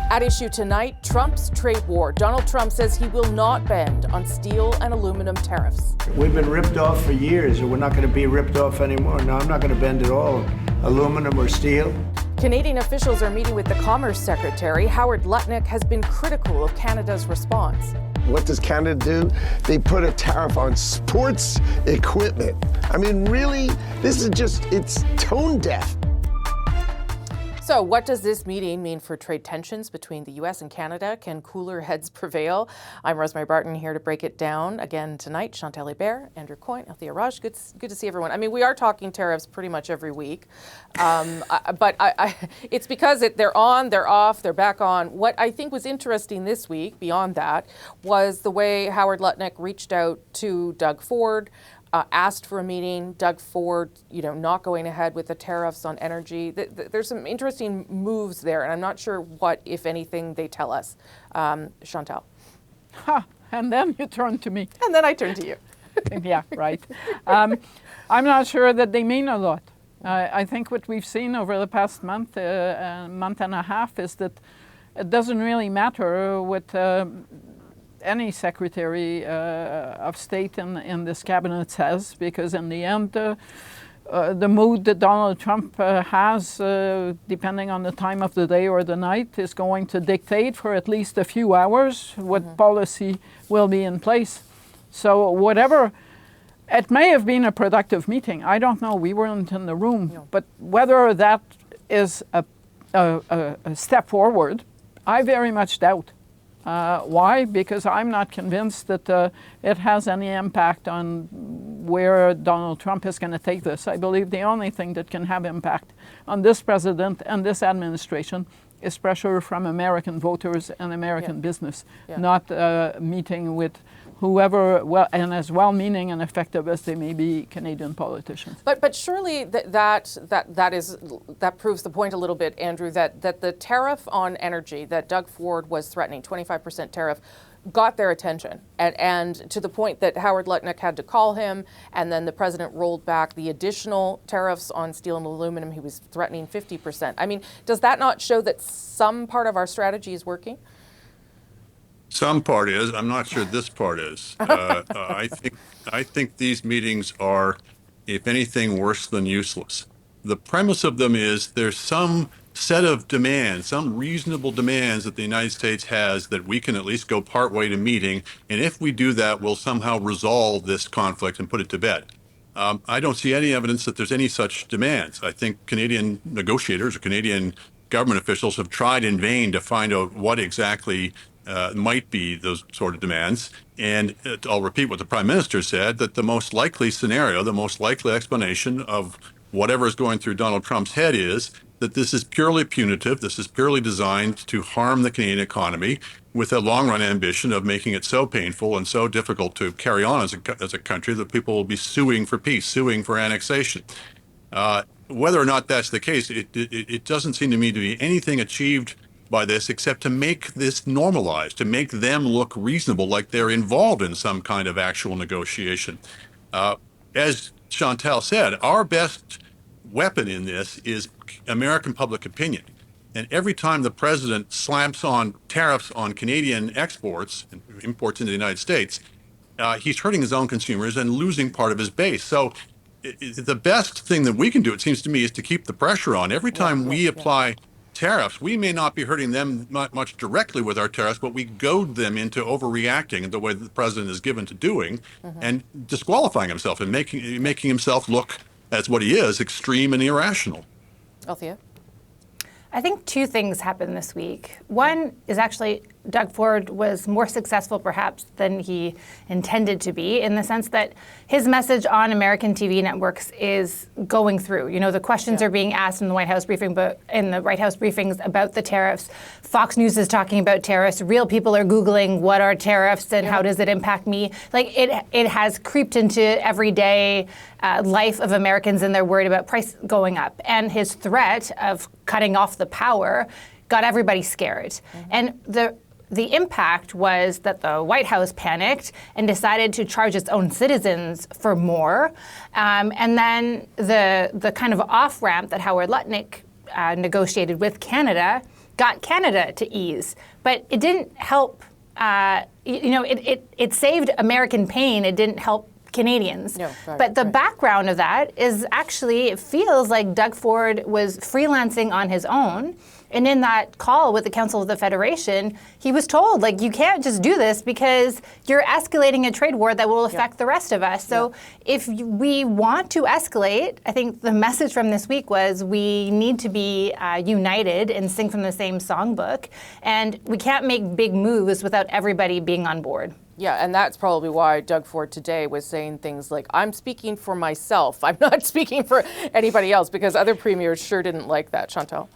At issue tonight, Trump's trade war. Donald Trump says he will not bend on steel and aluminum tariffs. We've been ripped off for years, and we're not going to be ripped off anymore. No, I'm not going to bend at all, aluminum or steel. Canadian officials are meeting with the Commerce Secretary. Howard Lutnick has been critical of Canada's response. What does Canada do? They put a tariff on sports equipment. I mean, really, this is just, it's tone deaf. So what does this meeting mean for trade tensions between the U.S. and Canada? Can cooler heads prevail? I'm Rosemary Barton here to break it down again tonight. Chantal Hébert, Andrew Coyne, Althea Raj. Good to see everyone. I mean, we are talking tariffs pretty much every week, but it's because they're on, they're off, they're back on. What I think was interesting this week, beyond that, was the way Howard Lutnick reached out to Doug Ford, asked for a meeting. Doug Ford, not going ahead with the tariffs on energy. There's some interesting moves there, and I'm not sure what, if anything, they tell us. Chantal. And then you turn to me. And then I turn to you. Yeah, right. I'm not sure that they mean a lot. I think what we've seen over the past month and a half is that it doesn't really matter what any Secretary of State in this cabinet says, because in the end, the mood that Donald Trump has, depending on the time of the day or the night, is going to dictate for at least a few hours what policy will be in place. So whatever, it may have been a productive meeting. I don't know. We weren't in the room. No. But whether that is a step forward, I very much doubt. Why? Because I'm not convinced that it has any impact on where Donald Trump is going to take this. I believe the only thing that can have impact on this president and this administration is pressure from American voters and American business, not meeting with whoever, and as well-meaning and effective as they may be, Canadian politicians. But surely that proves the point a little bit, Andrew, that the tariff on energy that Doug Ford was threatening, 25% tariff, got their attention, and to the point that Howard Lutnick had to call him, and then the president rolled back the additional tariffs on steel and aluminum. He was threatening 50%. I mean, does that not show that some part of our strategy is working? Some part is. I'm not sure this part is. I think these meetings are, if anything, worse than useless. The premise of them is there's some set of demands, some reasonable demands that the United States has that we can at least go partway to meeting. And if we do that, we'll somehow resolve this conflict and put it to bed. I don't see any evidence that there's any such demands. I think Canadian negotiators or Canadian government officials have tried in vain to find out what exactly might be those sort of demands. And I'll repeat what the Prime Minister said, that the most likely scenario, the most likely explanation of whatever is going through Donald Trump's head is that this is purely punitive, this is purely designed to harm the Canadian economy with a long-run ambition of making it so painful and so difficult to carry on as a country that people will be suing for peace, suing for annexation. Whether or not that's the case, it doesn't seem to me to be anything achieved by this except to make this normalized, to make them look reasonable, like they're involved in some kind of actual negotiation. As Chantal said, our best weapon in this is American public opinion. And every time the president slams on tariffs on Canadian exports and imports into the United States, he's hurting his own consumers and losing part of his base. So the best thing that we can do, it seems to me, is to keep the pressure on. Every time we apply tariffs, we may not be hurting them much directly with our tariffs, but we goad them into overreacting the way that the president is given to doing, and disqualifying himself and making himself look, as what he is, extreme and irrational. Althea? I think two things happened this week. One is actually Doug Ford was more successful perhaps than he intended to be, in the sense that his message on American TV networks is going through. You know, the questions are being asked in the White House briefing, but in the White House briefings about the tariffs. Fox News is talking about tariffs. Real people are Googling what are tariffs and how does it impact me. Like it has creeped into everyday life of Americans, and they're worried about price going up. And his threat of cutting off the power got everybody scared. And the impact was that the White House panicked and decided to charge its own citizens for more. And then the kind of off-ramp that Howard Lutnick negotiated with Canada got Canada to ease, but it didn't help. It saved American pain. It didn't help Canadians. No, right, but the right. background of that is actually, it feels like Doug Ford was freelancing on his own. And in that call with the Council of the Federation, he was told, like, you can't just do this because you're escalating a trade war that will affect the rest of us. So if we want to escalate, I think the message from this week was we need to be united and sing from the same songbook. And we can't make big moves without everybody being on board. Yeah, and that's probably why Doug Ford today was saying things like, I'm speaking for myself. I'm not speaking for anybody else, because other premiers sure didn't like that. Chantal?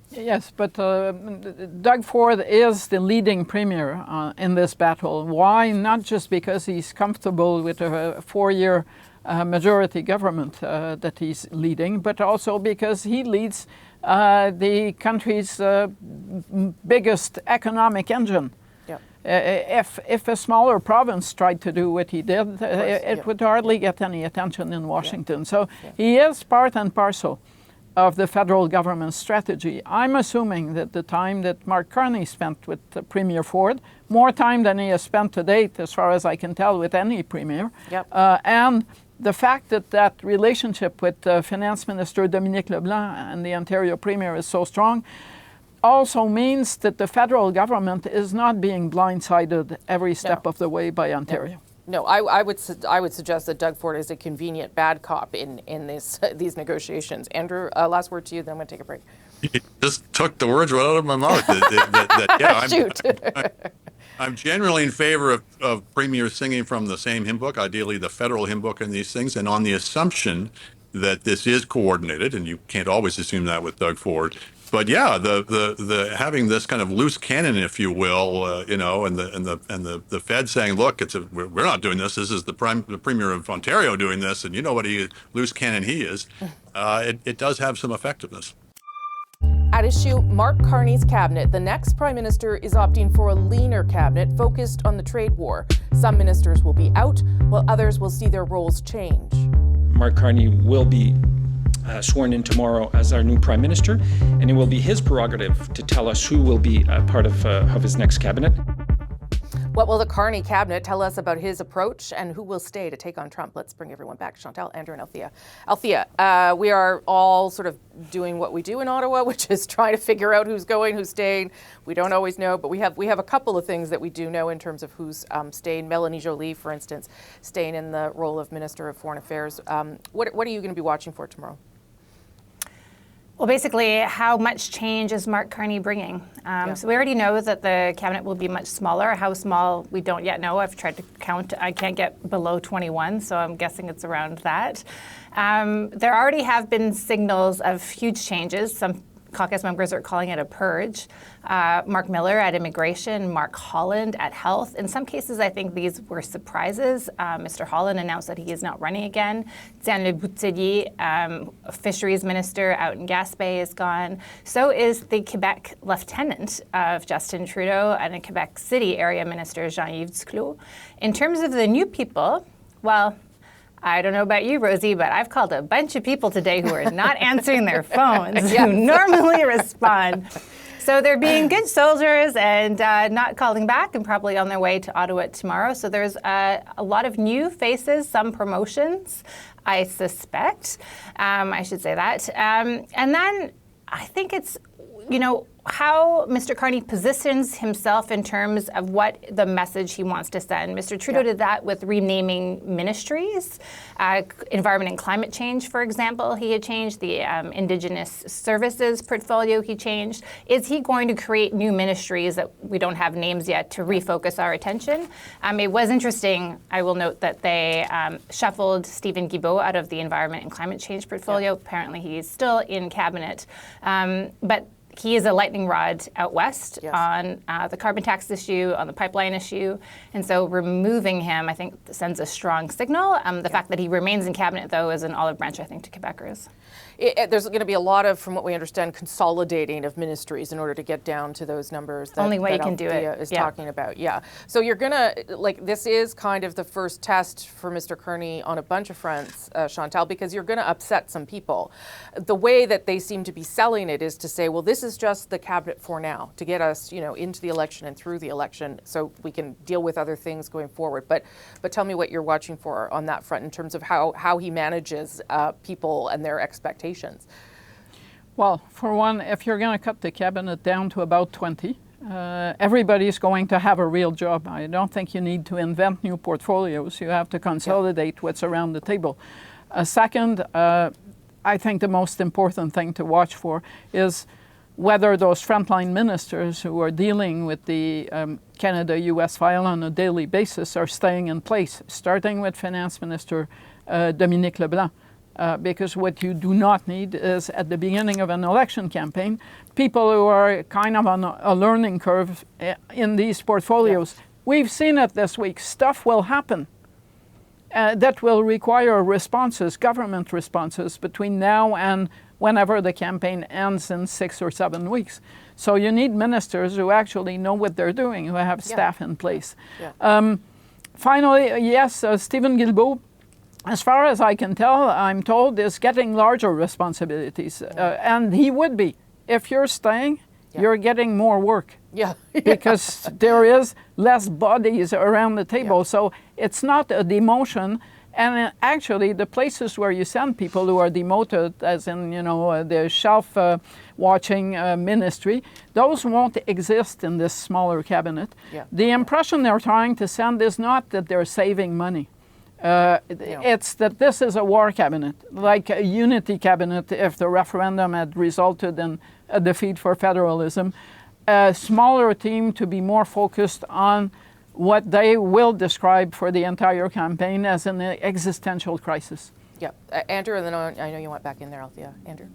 Yes, but Doug Ford is the leading premier in this battle. Why? Not just because he's comfortable with a four-year majority government that he's leading, but also because he leads the country's biggest economic engine. If a smaller province tried to do what he did, it would hardly get any attention in Washington. So he is part and parcel of the federal government's strategy. I'm assuming that the time that Mark Carney spent with Premier Ford, more time than he has spent to date, as far as I can tell, with any premier, and the fact that that relationship with Finance Minister Dominique Leblanc and the Ontario Premier is so strong, also means that the federal government is not being blindsided every step of the way by Ontario. No, I would suggest that Doug Ford is a convenient bad cop in these negotiations. Andrew, last word to you, then I'm going to take a break. You just took the words right out of my mouth. Shoot. I'm generally in favor of premiers singing from the same hymn book, ideally the federal hymn book and these things, and on the assumption that this is coordinated, and you can't always assume that with Doug Ford. But yeah, the having this kind of loose cannon, if you will, and the Fed saying, look, we're not doing this. This is the Premier of Ontario doing this, and you know what loose cannon he is. It does have some effectiveness. At issue, Mark Carney's cabinet. The next Prime Minister is opting for a leaner cabinet focused on the trade war. Some ministers will be out, while others will see their roles change. Mark Carney will be sworn in tomorrow as our new Prime Minister, and it will be his prerogative to tell us who will be part of his next cabinet. What will the Carney cabinet tell us about his approach, and who will stay to take on Trump? Let's bring everyone back. Chantal, Andrew, and Althea. Althea, we are all sort of doing what we do in Ottawa, which is trying to figure out who's going, who's staying. We don't always know, but we have a couple of things that we do know in terms of who's staying. Melanie Joly, for instance, staying in the role of Minister of Foreign Affairs. What are you going to be watching for tomorrow? Well, basically, how much change is Mark Carney bringing? So we already know that the cabinet will be much smaller. How small, we don't yet know. I've tried to count. I can't get below 21, so I'm guessing it's around that. There already have been signals of huge changes. Some caucus members are calling it a purge. Mark Miller at Immigration, Mark Holland at Health. In some cases, I think these were surprises. Mr. Holland announced that he is not running again. Diane Le Boutillier, Fisheries Minister out in Gaspé, is gone. So is the Quebec Lieutenant of Justin Trudeau and a Quebec City Area Minister, Jean-Yves Duclos. In terms of the new people, well, I don't know about you, Rosie, but I've called a bunch of people today who are not answering their phones, who normally respond. So they're being good soldiers and not calling back, and probably on their way to Ottawa tomorrow. So there's a lot of new faces, some promotions, I suspect. I should say that. And then I think it's, how Mr. Carney positions himself in terms of what the message he wants to send. Mr. Trudeau did that with renaming ministries. Environment and climate change, for example, he had changed. The Indigenous Services portfolio he changed. Is he going to create new ministries that we don't have names yet to refocus our attention? It was interesting, I will note, that they shuffled Stephen Guilbeault out of the Environment and Climate Change portfolio. Apparently he's still in cabinet. But he is a lightning rod out west on the carbon tax issue, on the pipeline issue. And so removing him, I think, sends a strong signal. The fact that he remains in cabinet, though, is an olive branch, I think, to Quebecers. there's going to be a lot of, from what we understand, consolidating of ministries in order to get down to those numbers that, Only way that you can do Althea it. is Yeah. talking about. Yeah. So you're going to, like, this is kind of the first test for Mr. Carney on a bunch of fronts, Chantal, because you're going to upset some people. The way that they seem to be selling it is to say, well, this is just the cabinet for now, to get us, into the election and through the election so we can deal with other things going forward. But tell me what you're watching for on that front in terms of how he manages people and their expectations. Well, for one, if you're going to cut the cabinet down to about 20, everybody's going to have a real job. I don't think you need to invent new portfolios. You have to consolidate what's around the table. Second, I think the most important thing to watch for is whether those frontline ministers who are dealing with the Canada-U.S. file on a daily basis are staying in place, starting with Finance Minister Dominique Leblanc. Because what you do not need is, at the beginning of an election campaign, people who are kind of on a learning curve in these portfolios. Yeah. We've seen it this week. Stuff will happen that will require responses, government responses, between now and whenever the campaign ends in 6 or 7 weeks. So you need ministers who actually know what they're doing, who have staff in place. Yeah. Finally, yes, Stephen Guilbeault, as far as I can tell, I'm told, is getting larger responsibilities. And he would be. If you're staying, you're getting more work. Yeah. Because there is less bodies around the table. Yeah. So it's not a demotion. And actually, the places where you send people who are demoted, as in, the shelf watching ministry, those won't exist in this smaller cabinet. Yeah. The impression they're trying to send is not that they're saving money. It's that this is a war cabinet, like a unity cabinet if the referendum had resulted in a defeat for federalism. A smaller team to be more focused on what they will describe for the entire campaign as an existential crisis. Yeah. Andrew, and then I know you went back in there, Althea. Andrew?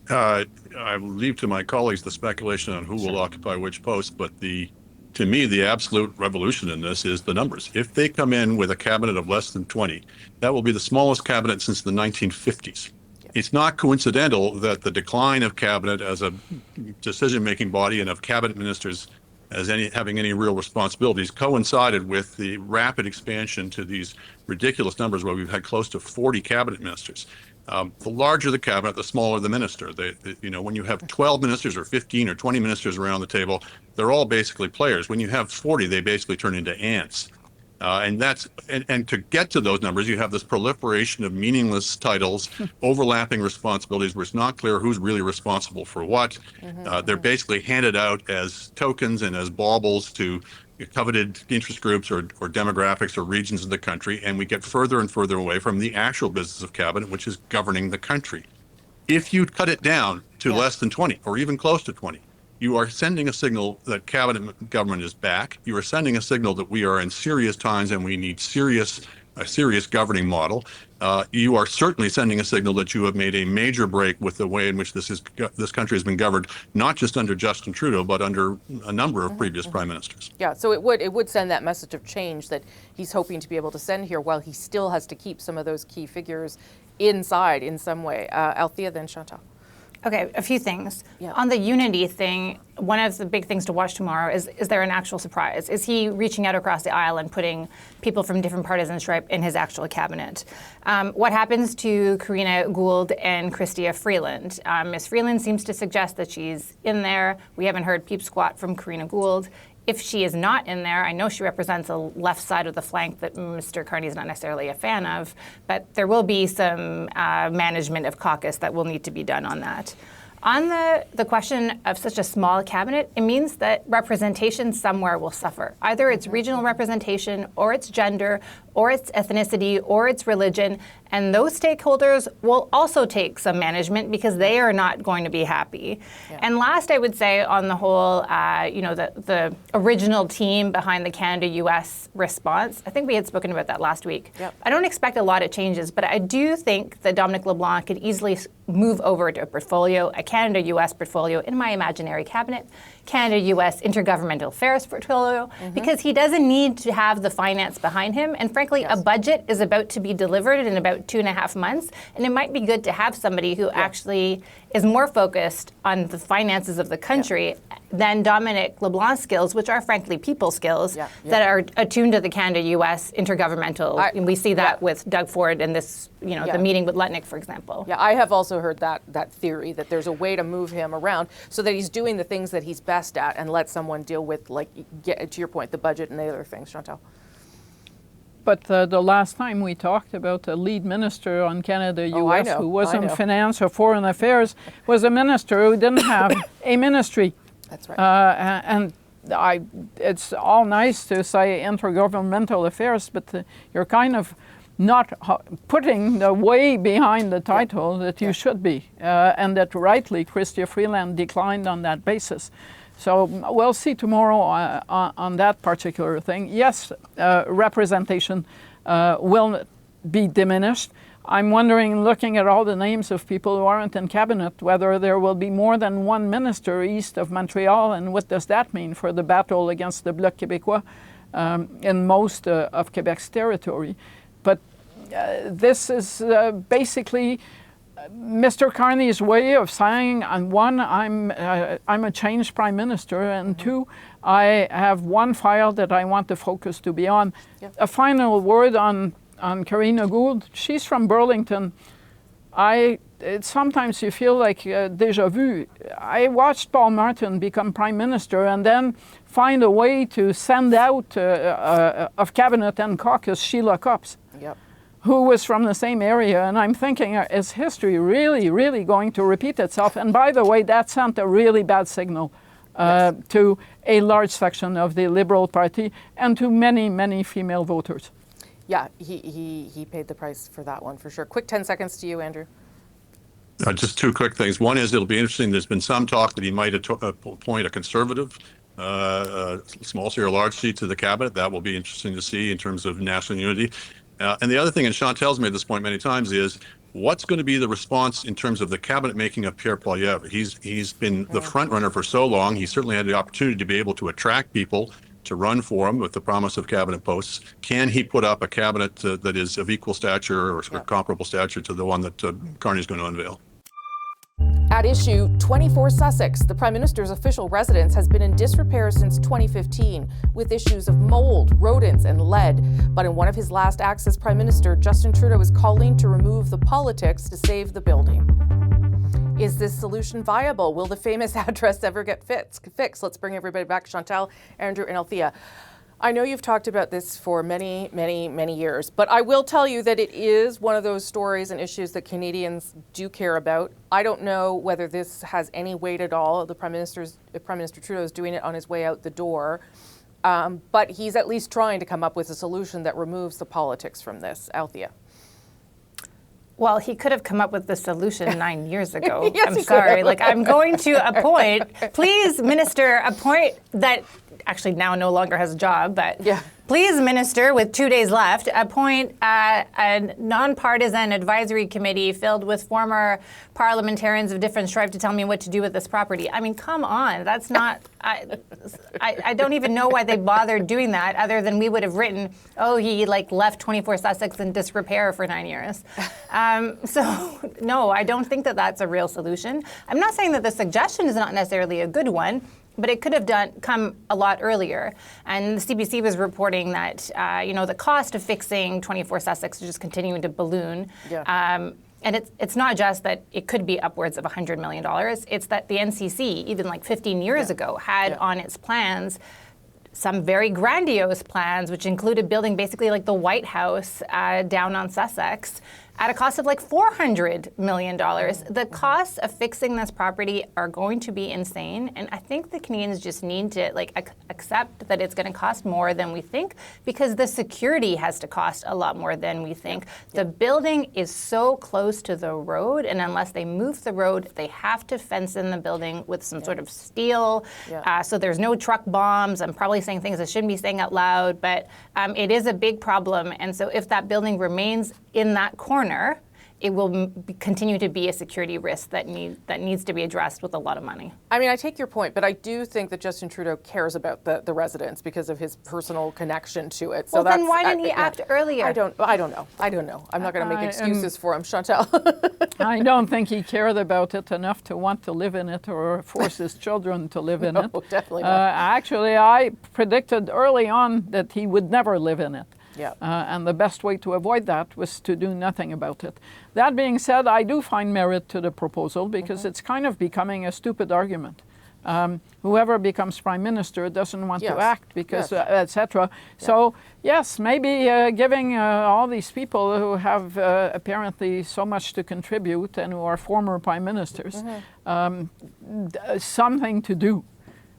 I will leave to my colleagues the speculation on who will occupy which post, but to me, the absolute revolution in this is the numbers. If they come in with a cabinet of less than 20, that will be the smallest cabinet since the 1950s. Yeah. It's not coincidental that the decline of cabinet as a decision-making body and of cabinet ministers as having any real responsibilities coincided with the rapid expansion to these ridiculous numbers where we've had close to 40 cabinet ministers. The larger the cabinet, the smaller the minister. When you have 12 ministers or 15 or 20 ministers around the table, they're all basically players. When you have 40, they basically turn into ants. And to get to those numbers, you have this proliferation of meaningless titles, overlapping responsibilities where it's not clear who's really responsible for what. They're basically handed out as tokens and as baubles to coveted interest groups or demographics or regions of the country, and we get further and further away from the actual business of cabinet, which is governing the country. If you cut it down to less than 20 or even close to 20, you are sending a signal that cabinet government is back. You are sending a signal that we are in serious times and we need a serious governing model. You are certainly sending a signal that you have made a major break with the way in which this country has been governed, not just under Justin Trudeau, but under a number of previous prime ministers. Yeah, so it would send that message of change that he's hoping to be able to send here, while he still has to keep some of those key figures inside in some way. Althea, then Chantal. Okay, a few things. Yeah. On the unity thing, one of the big things to watch tomorrow is there an actual surprise? Is he reaching out across the aisle and putting people from different partisan stripe in his actual cabinet? What happens to Karina Gould and Chrystia Freeland? Ms. Freeland seems to suggest that she's in there. We haven't heard peep squat from Karina Gould. If she is not in there, I know she represents a left side of the flank that Mr. Carney is not necessarily a fan of, but there will be some management of caucus that will need to be done on that. On the question of such a small cabinet, it means that representation somewhere will suffer. Either it's regional representation, or it's gender, or it's ethnicity, or it's religion, and those stakeholders will also take some management because they are not going to be happy. Yeah. And last, I would say on the whole, the original team behind the Canada-U.S. response, I think we had spoken about that last week. Yep. I don't expect a lot of changes, but I do think that Dominique LeBlanc could easily move over to a portfolio, a Canada-U.S. portfolio in my imaginary cabinet, Canada-U.S. intergovernmental affairs portfolio, because he doesn't need to have the finance behind him. And frankly, a budget is about to be delivered in about about 2.5 months. And it might be good to have somebody who actually is more focused on the finances of the country than Dominic LeBlanc's skills, which are frankly people skills that are attuned to the Canada-U.S. intergovernmental. And we see that with Doug Ford and this, the meeting with Lutnick, for example. Yeah, I have also heard that theory that there's a way to move him around so that he's doing the things that he's best at and let someone deal with, like, to your point, the budget and the other things, Chantal. But the last time we talked about a lead minister on Canada-U.S. who wasn't finance or foreign affairs was a minister who didn't have a ministry. That's right. And it's all nice to say intergovernmental affairs, but you're kind of not putting the way behind the title that you should be, and that rightly Chrystia Freeland declined on that basis. So we'll see tomorrow on that particular thing. Yes, representation will be diminished. I'm wondering, looking at all the names of people who aren't in cabinet, whether there will be more than one minister east of Montreal, and what does that mean for the battle against the Bloc Québécois in most of Quebec's territory. But this is basically Mr. Carney's way of saying, and one, I'm a changed prime minister, and two, I have one file that I want the focus to be on. A final word on Karina Gould. She's from Burlington. Sometimes you feel like déjà vu. I watched Paul Martin become prime minister and then find a way to send out of cabinet and caucus Sheila Copps. Who was from the same area, and I'm thinking, is history really, really going to repeat itself? And by the way, that sent a really bad signal to a large section of the Liberal Party and to many, many female voters. Yeah, he paid the price for that one, for sure. Quick 10 seconds to you, Andrew. Just two quick things. One is it'll be interesting. There's been some talk that he might appoint a conservative, small C or large C to the cabinet. That will be interesting to see in terms of national unity. And the other thing, and Chantal's made this point many times, is what's going to be the response in terms of the cabinet making of Pierre Poilievre? He's been the front runner for so long. He certainly had the opportunity to be able to attract people to run for him with the promise of cabinet posts. Can he put up a cabinet that is of equal stature or comparable stature to the one that Carney's going to unveil? At issue, 24 Sussex, the Prime Minister's official residence, has been in disrepair since 2015, with issues of mold, rodents, and lead. But in one of his last acts as Prime Minister, Justin Trudeau is calling to remove the politics to save the building. Is this solution viable? Will the famous address ever get fixed? Let's bring everybody back. Chantal, Andrew, and Althea. I know you've talked about this for many, many, many years, but I will tell you that it is one of those stories and issues that Canadians do care about. I don't know whether this has any weight at all. Prime Minister Trudeau is doing it on his way out the door, but he's at least trying to come up with a solution that removes the politics from this. Althea. Well, he could have come up with the solution 9 years ago. Yes, I'm sorry. I'm going to appoint, please, Minister, appoint that actually now no longer has a job, but please, Minister, with 2 days left, appoint a nonpartisan advisory committee filled with former parliamentarians of different stripe to tell me what to do with this property. I mean, come on. That's not, I don't even know why they bothered doing that other than we would have written, oh, he left 24 Sussex in disrepair for 9 years. So no, I don't think that that's a real solution. I'm not saying that the suggestion is not necessarily a good one, but it could have come a lot earlier. And the CBC was reporting that, the cost of fixing 24 Sussex is just continuing to balloon. And it's not just that it could be upwards of $100 million. It's that the NCC, even 15 years ago, had on its plans some very grandiose plans, which included building basically the White House down on Sussex at a cost of $400 million. The costs of fixing this property are going to be insane, and I think the Canadians just need to accept that it's going to cost more than we think, because the security has to cost a lot more than we think. The building is so close to the road, and unless they move the road, they have to fence in the building with some sort of steel, so there's no truck bombs. I'm probably saying things I shouldn't be saying out loud, but it is a big problem, and so if that building remains in that corner, it will continue to be a security risk that needs to be addressed with a lot of money. I mean, I take your point, but I do think that Justin Trudeau cares about the residents because of his personal connection to it. Well, then why didn't he act earlier? I don't know. I'm not going to make excuses for him, Chantal. I don't think he cared about it enough to want to live in it or force his children to live in it. No, definitely not. Actually, I predicted early on that he would never live in it. Yeah. And the best way to avoid that was to do nothing about it. That being said, I do find merit to the proposal because it's kind of becoming a stupid argument. Whoever becomes prime minister doesn't want to act because, etc. So yes, maybe giving all these people who have apparently so much to contribute and who are former prime ministers something to do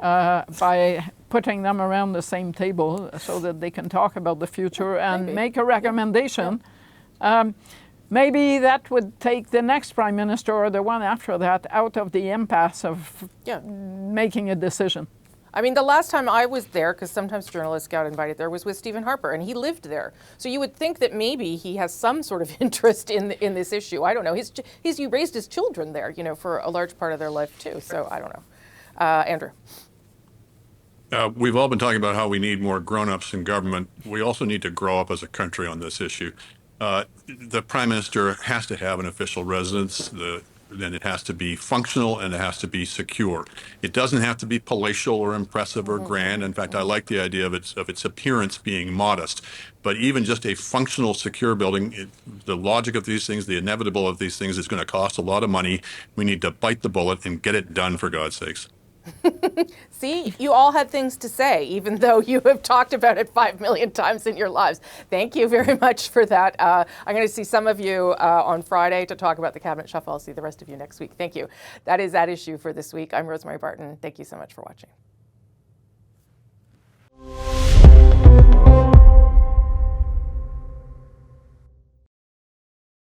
by putting them around the same table so that they can talk about the future and make a recommendation. Maybe that would take the next prime minister or the one after that out of the impasse of making a decision. I mean, the last time I was there, because sometimes journalists got invited there, was with Stephen Harper, and he lived there. So you would think that maybe he has some sort of interest in this issue. I don't know. He raised his children there, for a large part of their life too. So I don't know. Andrew. We've all been talking about how we need more grown-ups in government. We also need to grow up as a country on this issue. The prime minister has to have an official residence. Then it has to be functional and it has to be secure. It doesn't have to be palatial or impressive or grand. In fact, I like the idea of its appearance being modest. But even just a functional, secure building, the logic of these things, the inevitable of these things is going to cost a lot of money. We need to bite the bullet and get it done, for God's sakes. See, you all had things to say, even though you have talked about it 5 million times in your lives. Thank you very much for that. I'm going to see some of you on Friday to talk about the cabinet shuffle. I'll see the rest of you next week. Thank you. That is At Issue for this week. I'm Rosemary Barton. Thank you so much for watching.